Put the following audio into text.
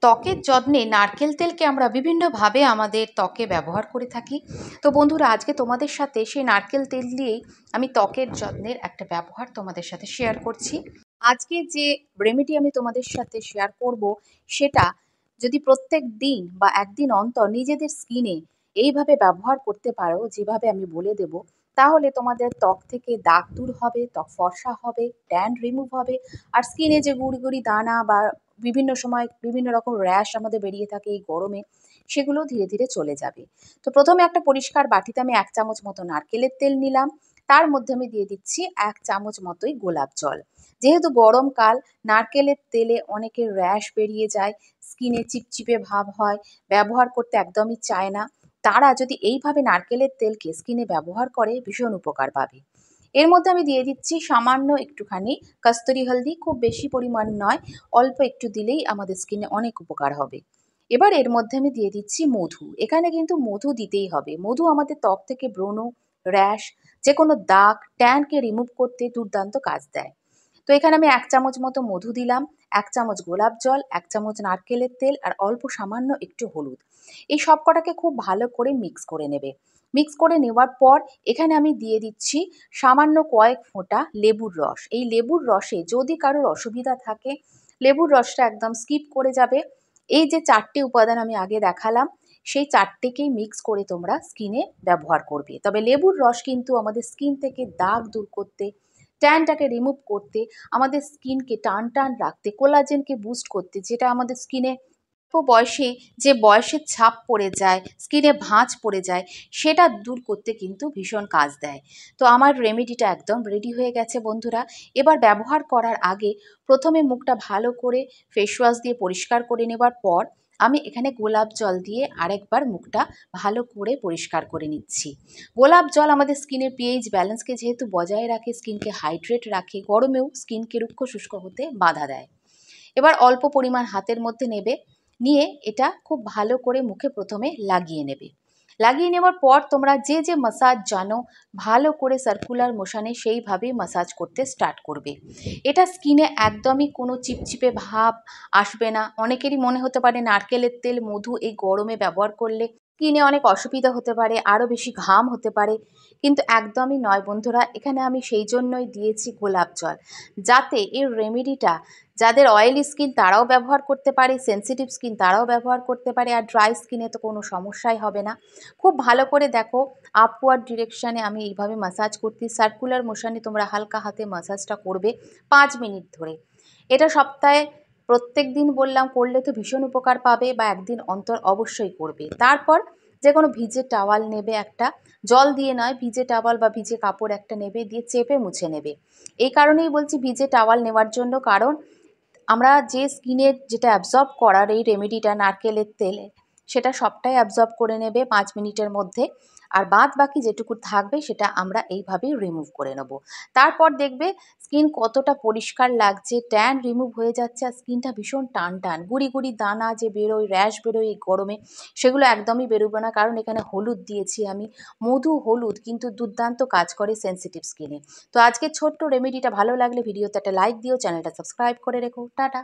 ত্বকের যত্নে নারকেল তেলকে আমরা বিভিন্নভাবে আমাদের ত্বকে ব্যবহার করে থাকি। তো বন্ধুরা, আজকে তোমাদের সাথে সেই নারকেল তেল দিয়েই আমি ত্বকের যত্নের একটা ব্যবহার তোমাদের সাথে শেয়ার করছি। আজকে যে রেমেডি আমি তোমাদের সাথে শেয়ার করব, সেটা যদি প্রত্যেক দিন বা একদিন অন্তর নিজেদের স্কিনে এইভাবে ব্যবহার করতে পারো যেভাবে আমি বলে দেব, তাহলে তোমাদের ত্বক থেকে দাগ দূর হবে, ত্বক ফর্সা হবে, ট্যান রিমুভ হবে, আর স্কিনে যে গুড়ি গুড়ি দানা বা বিভিন্ন সময় বিভিন্ন রকম র্যাশ আমাদের বেরিয়ে থাকে এই গরমে, সেগুলো ধীরে ধীরে চলে যাবে। তো প্রথমে একটা পরিষ্কার বাটিতে আমি 1 চামচ মতো নারকেলের তেল নিলাম। তার মধ্যে আমি দিয়ে দিচ্ছি 1 চামচ মতোই গোলাপ জল। যেহেতু গরমকাল, নারকেলের তেলে অনেকের র্যাশ বেরিয়ে যায়, স্কিনে চিপচিপে ভাব হয়, ব্যবহার করতে একদমই চায় না, তারা যদি এইভাবে নারকেলের তেলকে স্কিনে ব্যবহার করে ভীষণ উপকার পাবে। এর মধ্যে আমি দিয়ে দিচ্ছি সামান্য একটুখানি কস্তুরি হলদি, খুব বেশি পরিমাণ নয়, অল্প একটু দিলেই আমাদের স্কিনে অনেক উপকার হবে। এবার এর মধ্যে আমি দিয়ে দিচ্ছি মধু। এখানে কিন্তু মধু দিতেই হবে। মধু আমাদের ত্বক থেকে ব্রণ, র্যাশ, যে কোনো দাগ, ট্যানকে রিমুভ করতে দুর্দান্ত কাজ দেয়। তো এখানে আমি 1 চামচ মতো মধু দিলাম, 1 চামচ গোলাপ জল, 1 চামচ নারকেলের তেল আর অল্প সামান্য একটু হলুদ। এই সব কটাকে খুব ভালো করে মিক্স করে নেবে। মিক্স করে নেওয়ার পর এখানে আমি দিয়ে দিচ্ছি সামান্য কয়েক ফোঁটা লেবুর রস। এই লেবুর রসে যদি কারোর অসুবিধা থাকে, লেবুর রসটা একদম স্কিপ করে যাবে। এই যে 4টে উপাদান আমি আগে দেখালাম, সেই 4টেকেই মিক্স করে তোমরা স্কিনে ব্যবহার করবে। তবে লেবুর রস কিন্তু আমাদের স্কিন থেকে দাগ দূর করতে, ট্যানটাকে রিমুভ করতে, আমাদের স্কিনকে টান টান রাখতে, কোলাজেনকে বুস্ট করতে, যেটা আমাদের স্কিনে বয়সে যে বয়সের ছাপ পড়ে যায়, স্কিনে ভাঁজ পড়ে যায়, সেটা দূর করতে কিন্তু ভীষণ কাজ দেয়। তো আমার রেমেডিটা একদম রেডি হয়ে গেছে বন্ধুরা। এবার ব্যবহার করার আগে প্রথমে মুখটা ভালো করে ফেস ওয়াশ দিয়ে পরিষ্কার করে নেবার পর আমি এখানে গোলাপ জল দিয়ে আরেকবার মুখটা ভালো করে পরিষ্কার করে নিচ্ছি। গোলাপ জল আমাদের স্কিনের পিএইচ ব্যালেন্সকে যেহেতু বজায় রাখে, স্কিনকে হাইড্রেট রাখে, গরমেও স্কিনকে রুক্ষ শুষ্ক হতে বাধা দেয়। এবার অল্প পরিমাণ হাতের মধ্যে নেবে, নিয়ে এটা খুব ভালো করে মুখে প্রথমে লাগিয়ে নেবে। লাগিয়ে নেওয়ার পর তোমরা যে যে মাসাজ জানো, ভালো করে সার্কুলার মোশনে সেইভাবেই মাসাজ করতে স্টার্ট করবে। এটা স্কিনে একদমই কোনো চিপচিপে ভাব আসবে না। অনেকেরই মনে হতে পারে নারকেলের তেল, মধু এই গরমে ব্যবহার করলে স্কিনে অনেক অসুবিধা হতে পারে, আরও বেশি ঘাম হতে পারে, কিন্তু একদমই নয় বন্ধুরা। এখানে আমি সেই জন্যই দিয়েছি গোলাপ জল, যাতে এই রেমেডিটা যাদের অয়েলি স্কিন তারাও ব্যবহার করতে পারে, সেনসিটিভ স্কিন তারাও ব্যবহার করতে পারে, আর ড্রাই স্কিনে তো কোনো সমস্যাই হবে না। খুব ভালো করে দেখো, আপওয়ার্ড ডিরেকশানে আমি এইভাবে মাসাজ করছি, সার্কুলার মোশনে তোমরা হালকা হাতে মাসাজটা করবে 5 মিনিট ধরে। এটা সপ্তাহে প্রত্যেক দিন বললাম করলে তো ভীষণ উপকার পাবে, বা একদিন অন্তর অবশ্যই করবে। তারপর যে কোনো ভিজে টাওয়াল নেবে একটা, জল দিয়ে নয়, ভিজে টাওয়াল বা ভিজে কাপড় একটা নেবে, দিয়ে চেপে মুছে নেবে। এই কারণেই বলছি ভিজে টাওয়াল নেওয়ার জন্য, কারণ আমরা যে স্কিনের যেটা অ্যাবজর্ব করার এই রেমেডিটা নারকেলের তেলে, সেটা সবটাই অ্যাবজর্ব করে নেবে 5 মিনিটের মধ্যে। আর বাদ বাকি যেটুকু থাকবে সেটা আমরা এইভাবেই রিমুভ করে নেব। তারপর দেখবে স্কিন কতটা পরিষ্কার লাগছে, ট্যান রিমুভ হয়ে যাচ্ছে, আর স্কিনটা ভীষণ টান টান, গুড়ি গুড়ি দানা যে বেরোয়, র্যাশ বেরোয় এই গরমে, সেগুলো একদমই বেরোবে না। কারণ এখানে হলুদ দিয়েছি আমি, মধু হলুদ কিন্তু দুর্দান্ত কাজ করে সেনসিটিভ স্কিনে। তো আজকের ছোট্ট রেমেডিটা ভালো লাগলে ভিডিওতে একটা লাইক দিও, চ্যানেলটা সাবস্ক্রাইব করে রেখো। টাটা।